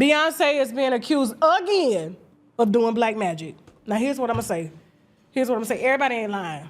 Beyonce is being accused again of doing black magic. Now, here's what I'm gonna say. Everybody ain't lying.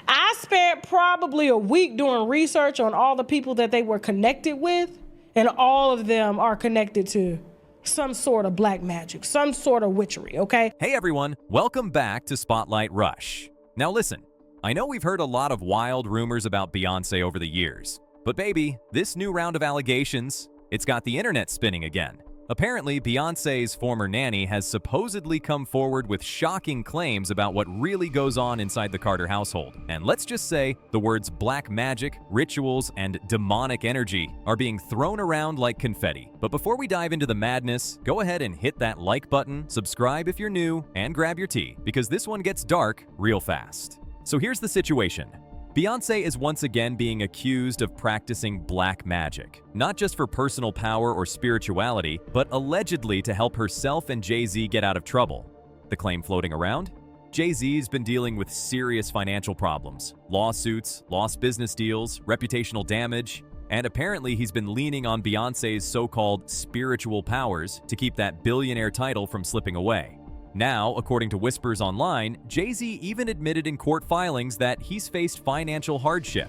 I spent probably a week doing research on all the people that they were connected with, and all of them are connected to some sort of black magic, some sort of witchery, okay? Hey everyone, welcome back to Spotlight Rush. Now listen, I know we've heard a lot of wild rumors about Beyonce over the years, but baby, this new round of allegations, it's got the internet spinning again. Apparently, Beyonce's former nanny has supposedly come forward with shocking claims about what really goes on inside the Carter household. And let's just say the words black magic, rituals, and demonic energy are being thrown around like confetti. But before we dive into the madness, go ahead and hit that like button, subscribe if you're new, and grab your tea, because this one gets dark real fast. So here's the situation. Beyonce is once again being accused of practicing black magic, not just for personal power or spirituality, but allegedly to help herself and Jay-Z get out of trouble. The claim floating around? Jay-Z's been dealing with serious financial problems, lawsuits, lost business deals, reputational damage, and apparently he's been leaning on Beyonce's so-called spiritual powers to keep that billionaire title from slipping away. Now, according to whispers online, Jay-Z even admitted in court filings that he's faced financial hardship.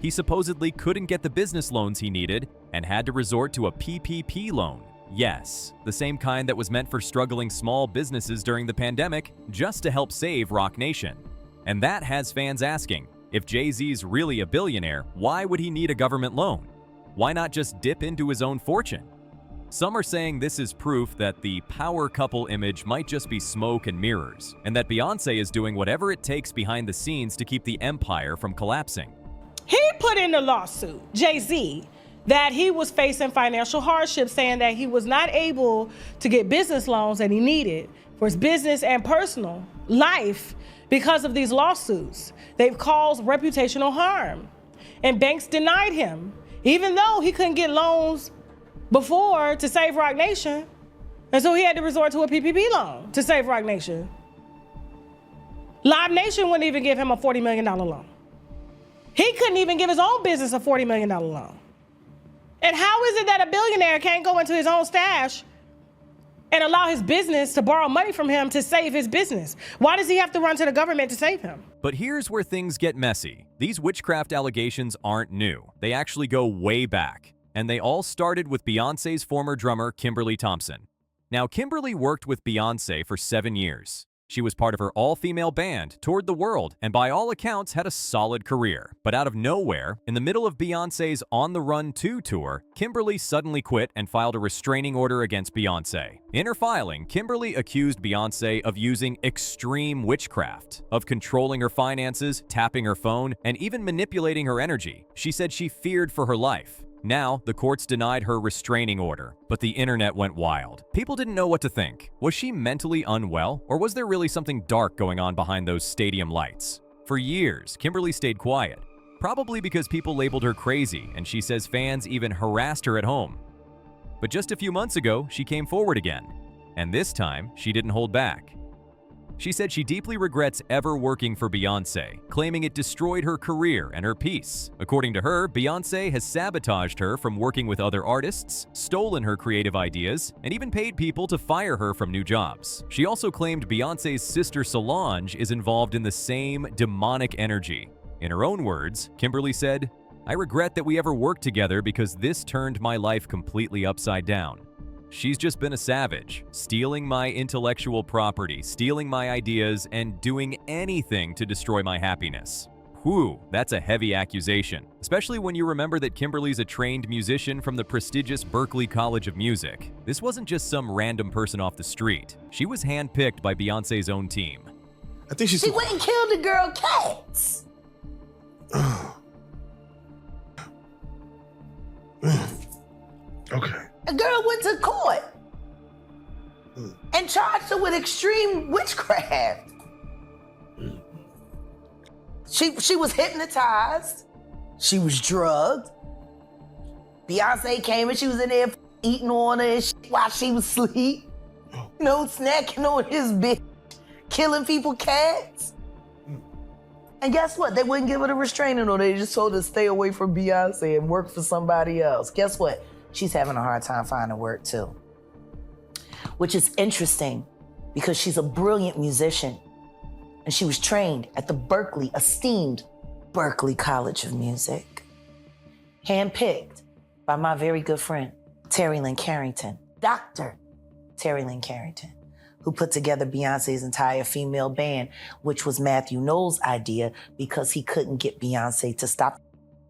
He supposedly couldn't get the business loans he needed and had to resort to a PPP loan. Yes, the same kind that was meant for struggling small businesses during the pandemic, just to help save Roc Nation. And that has fans asking, if Jay-Z's really a billionaire, why would he need a government loan? Why not just dip into his own fortune? Some are saying this is proof that the power couple image might just be smoke and mirrors, and that Beyonce is doing whatever it takes behind the scenes to keep the empire from collapsing. He put in the lawsuit, Jay-Z, that he was facing financial hardship, saying that he was not able to get business loans that he needed for his business and personal life because of these lawsuits. They've caused reputational harm, and banks denied him, even though he couldn't get loans before to save Roc Nation. And so he had to resort to a PPP loan to save Roc Nation. Live Nation wouldn't even give him a $40 million loan. He couldn't even give his own business a $40 million loan. And how is it that a billionaire can't go into his own stash and allow his business to borrow money from him to save his business? Why does he have to run to the government to save him? But here's where things get messy. These witchcraft allegations aren't new. They actually go way back. And they all started with Beyonce's former drummer, Kimberly Thompson. Now, Kimberly worked with Beyonce for 7 years. She was part of her all-female band, toured the world, and by all accounts had a solid career. But out of nowhere, in the middle of Beyonce's On the Run 2 tour, Kimberly suddenly quit and filed a restraining order against Beyonce. In her filing, Kimberly accused Beyonce of using extreme witchcraft, of controlling her finances, tapping her phone, and even manipulating her energy. She said she feared for her life. Now, the courts denied her restraining order, but the internet went wild. People didn't know what to think. Was she mentally unwell, or was there really something dark going on behind those stadium lights? For years, Kimberly stayed quiet, probably because people labeled her crazy, and she says fans even harassed her at home. But just a few months ago, she came forward again, and this time, she didn't hold back. She said she deeply regrets ever working for Beyonce, claiming it destroyed her career and her peace. According to her, Beyonce has sabotaged her from working with other artists, stolen her creative ideas, and even paid people to fire her from new jobs. She also claimed Beyonce's sister Solange is involved in the same demonic energy. In her own words, Kimberly said, "I regret that we ever worked together because this turned my life completely upside down. She's just been a savage, stealing my intellectual property, stealing my ideas, and doing anything to destroy my happiness." Whew, that's a heavy accusation, especially when you remember that Kimberly's a trained musician from the prestigious Berklee College of Music. This wasn't just some random person off the street. She was handpicked by Beyonce's own team. I think she went and killed the girl Cats. Okay. A girl went to court and charged her with extreme witchcraft. She was hypnotized. She was drugged. Beyonce came and she was in there eating on her and shit while she was asleep. You know, snacking on his bitch, killing people cats. And guess what? They wouldn't give her the restraining order. They just told her to stay away from Beyonce and work for somebody else. Guess what? She's having a hard time finding work too. which is interesting because she's a brilliant musician and she was trained at the esteemed Berklee College of Music, handpicked by my very good friend, Terry Lynn Carrington, Dr. Terry Lynn Carrington, who put together Beyonce's entire female band, which was Matthew Knowles' idea because he couldn't get Beyonce to stop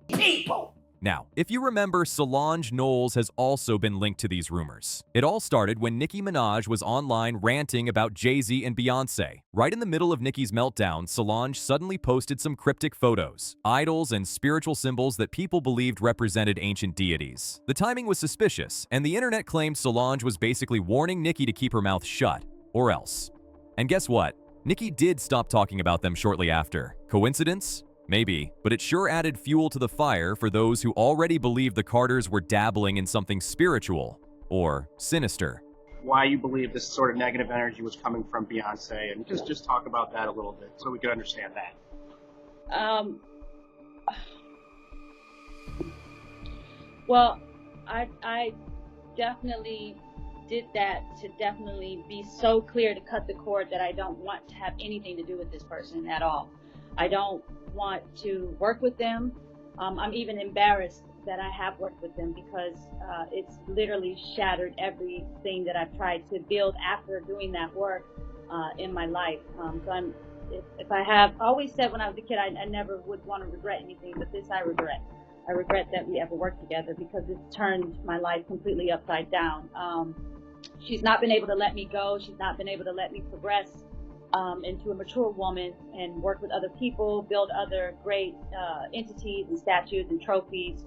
people. Now, if you remember, Solange Knowles has also been linked to these rumors. It all started when Nicki Minaj was online ranting about Jay-Z and Beyoncé. Right in the middle of Nicki's meltdown, Solange suddenly posted some cryptic photos, idols, and spiritual symbols that people believed represented ancient deities. The timing was suspicious, and the internet claimed Solange was basically warning Nicki to keep her mouth shut, or else. And guess what? Nicki did stop talking about them shortly after. Coincidence? Maybe, but it sure added fuel to the fire for those who already believed the Carters were dabbling in something spiritual or sinister. Why you believe this sort of negative energy was coming from Beyonce, and just talk about that a little bit so we could understand that. Well, I definitely did that to definitely be so clear to cut the cord that I don't want to have anything to do with this person at all. I don't want to work with them. I'm even embarrassed that I have worked with them because it's literally shattered everything that I've tried to build after doing that work in my life. So if I have always said when I was a kid, I never would want to regret anything, but this I regret. I regret that we ever worked together because it's turned my life completely upside down. She's not been able to let me go. She's not been able to let me progress into a mature woman and work with other people, build other great entities and statues and trophies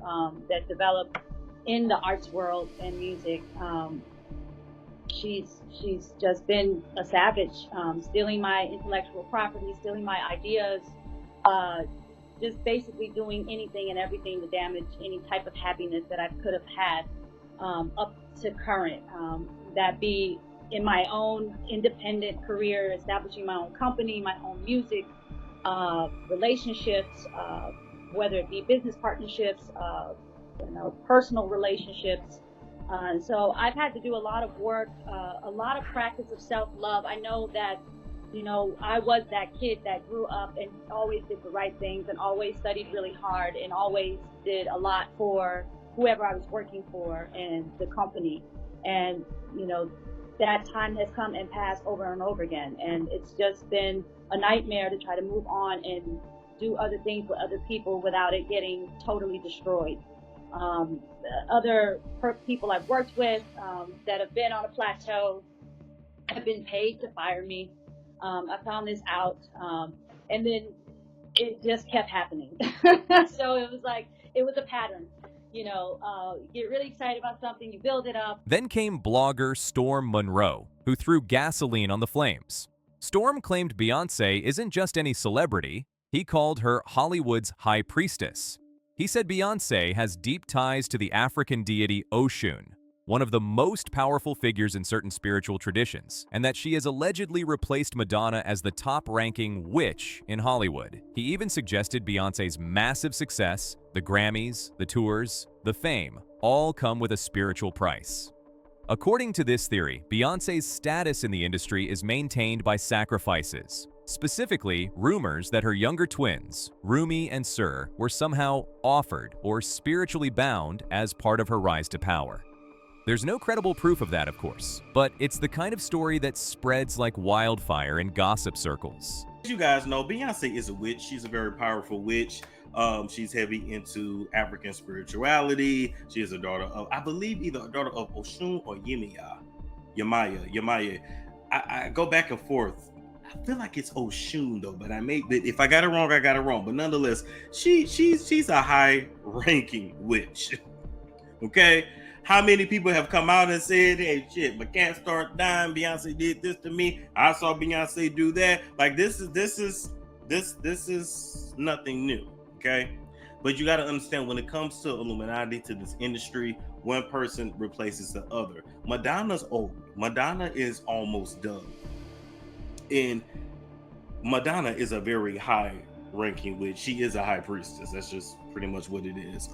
that develop in the arts world and music. She's just been a savage, stealing my intellectual property, stealing my ideas, just basically doing anything and everything to damage any type of happiness that I could have had up to current. That be in my own independent career, establishing my own company, my own music, relationships, whether it be business partnerships, personal relationships. So I've had to do a lot of work, a lot of practice of self-love. I know that, I was that kid that grew up and always did the right things and always studied really hard and always did a lot for whoever I was working for and the company. And, that time has come and passed over and over again. And it's just been a nightmare to try to move on and do other things with other people without it getting totally destroyed. Other people I've worked with that have been on a plateau have been paid to fire me. I found this out. And then it just kept happening. So it was a pattern. You get really excited about something, you build it up. Then came blogger Storm Monroe, who threw gasoline on the flames. Storm claimed Beyoncé isn't just any celebrity. He called her Hollywood's high priestess. He said Beyoncé has deep ties to the African deity Oshun, one of the most powerful figures in certain spiritual traditions, and that she has allegedly replaced Madonna as the top-ranking witch in Hollywood. He even suggested Beyoncé's massive success, the Grammys, the tours, the fame, all come with a spiritual price. According to this theory, Beyoncé's status in the industry is maintained by sacrifices. Specifically, rumors that her younger twins, Rumi and Sir, were somehow offered or spiritually bound as part of her rise to power. There's no credible proof of that, of course, but it's the kind of story that spreads like wildfire in gossip circles. As you guys know, Beyonce is a witch. She's a very powerful witch. She's heavy into African spirituality. She is a daughter of, I believe, either a daughter of Oshun or Yemaya. I go back and forth. I feel like it's Oshun though, but if I got it wrong, I got it wrong. But nonetheless, she's a high-ranking witch. Okay. How many people have come out and said, hey, shit, my cat started dying, Beyonce did this to me, I saw Beyonce do that. Like, this is nothing new, okay? But you got to understand, when it comes to Illuminati, to this industry, one person replaces the other. Madonna's old. Madonna is almost done. And Madonna is a very high-ranking witch. She is a high priestess. That's just pretty much what it is.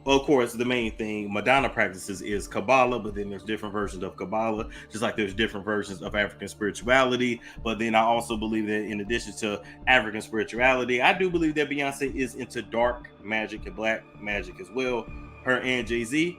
Well, of course, the main thing Madonna practices is Kabbalah, but then there's different versions of Kabbalah, just like there's different versions of African spirituality. But then I also believe that in addition to African spirituality, I do believe that Beyonce is into dark magic and black magic as well, her and Jay-Z.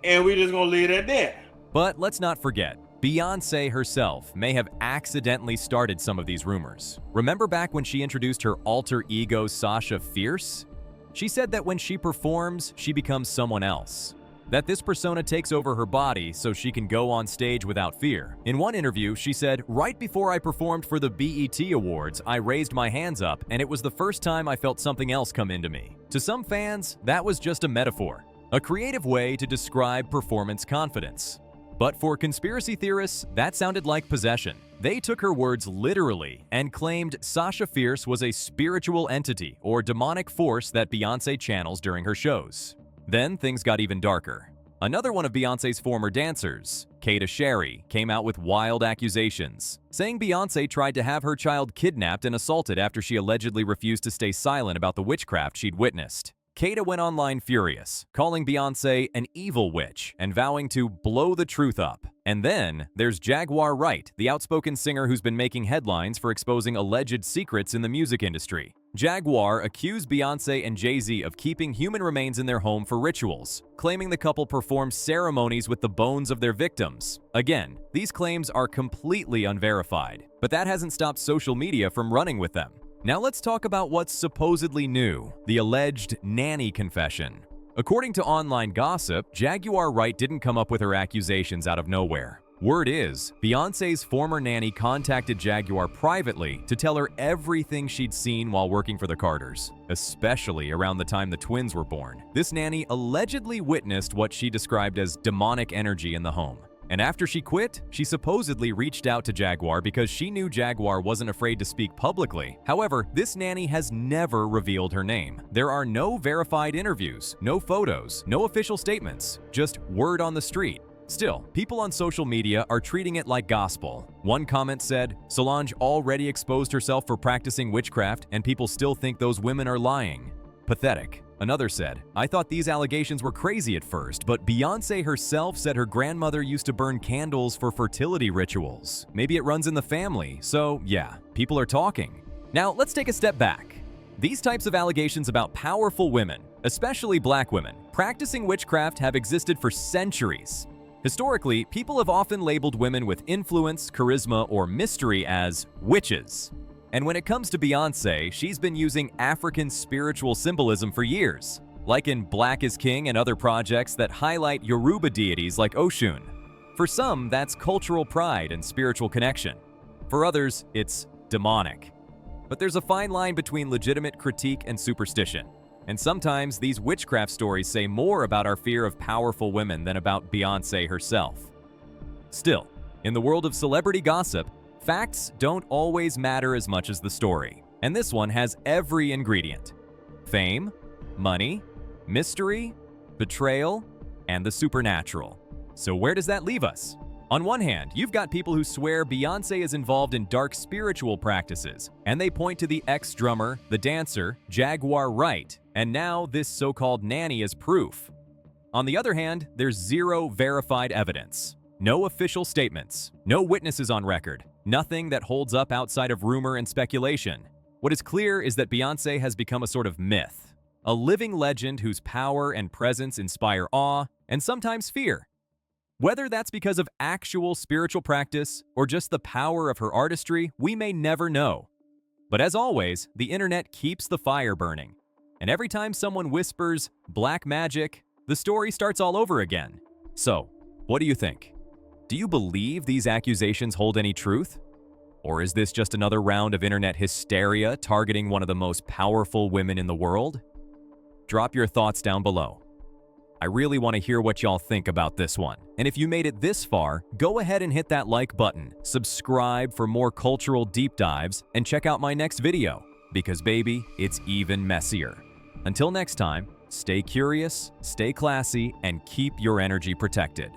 And we're just going to leave it at that. But let's not forget, Beyoncé herself may have accidentally started some of these rumors. Remember back when she introduced her alter ego Sasha Fierce? She said that when she performs, she becomes someone else. That this persona takes over her body so she can go on stage without fear. In one interview, she said, "Right before I performed for the BET Awards, I raised my hands up, and it was the first time I felt something else come into me." To some fans, that was just a metaphor, a creative way to describe performance confidence. But for conspiracy theorists, that sounded like possession. They took her words literally and claimed Sasha Fierce was a spiritual entity or demonic force that Beyoncé channels during her shows. Then things got even darker. Another one of Beyoncé's former dancers, Kata Sherry, came out with wild accusations, saying Beyoncé tried to have her child kidnapped and assaulted after she allegedly refused to stay silent about the witchcraft she'd witnessed. Kata went online furious, calling Beyoncé an evil witch and vowing to blow the truth up. And then there's Jaguar Wright, the outspoken singer who's been making headlines for exposing alleged secrets in the music industry. Jaguar accused Beyoncé and Jay-Z of keeping human remains in their home for rituals, claiming the couple performed ceremonies with the bones of their victims. Again, these claims are completely unverified, but that hasn't stopped social media from running with them. Now let's talk about what's supposedly new, the alleged Nanny confession. According to online gossip, Jaguar Wright didn't come up with her accusations out of nowhere. Word is, Beyoncé's former nanny contacted Jaguar privately to tell her everything she'd seen while working for the Carters, especially around the time the twins were born. This nanny allegedly witnessed what she described as demonic energy in the home. And after she quit, she supposedly reached out to Jaguar because she knew Jaguar wasn't afraid to speak publicly. However, this nanny has never revealed her name. There are no verified interviews, no photos, no official statements, just word on the street. Still, people on social media are treating it like gospel. One comment said, "Solange already exposed herself for practicing witchcraft, and people still think those women are lying. Pathetic." Another said, "I thought these allegations were crazy at first, but Beyoncé herself said her grandmother used to burn candles for fertility rituals. Maybe it runs in the family, so yeah, people are talking." Now, let's take a step back. These types of allegations about powerful women, especially black women, practicing witchcraft have existed for centuries. Historically, people have often labeled women with influence, charisma, or mystery as witches. And when it comes to Beyoncé, she's been using African spiritual symbolism for years, like in Black is King and other projects that highlight Yoruba deities like Oshun. For some, that's cultural pride and spiritual connection. For others, it's demonic. But there's a fine line between legitimate critique and superstition. And sometimes these witchcraft stories say more about our fear of powerful women than about Beyoncé herself. Still, in the world of celebrity gossip, facts don't always matter as much as the story. And this one has every ingredient: fame, money, mystery, betrayal, and the supernatural. So where does that leave us? On one hand, you've got people who swear Beyoncé is involved in dark spiritual practices, and they point to the ex-drummer, the dancer, Jaguar Wright, and now this so-called nanny as proof. On the other hand, there's zero verified evidence. No official statements, no witnesses on record, nothing that holds up outside of rumor and speculation. What is clear is that Beyoncé has become a sort of myth, a living legend whose power and presence inspire awe and sometimes fear. Whether that's because of actual spiritual practice or just the power of her artistry, we may never know. But as always, the internet keeps the fire burning. And every time someone whispers black magic, the story starts all over again. So, what do you think? Do you believe these accusations hold any truth? Or is this just another round of internet hysteria targeting one of the most powerful women in the world? Drop your thoughts down below. I really want to hear what y'all think about this one. And if you made it this far, go ahead and hit that like button, subscribe for more cultural deep dives, and check out my next video, because baby, it's even messier. Until next time, stay curious, stay classy, and keep your energy protected.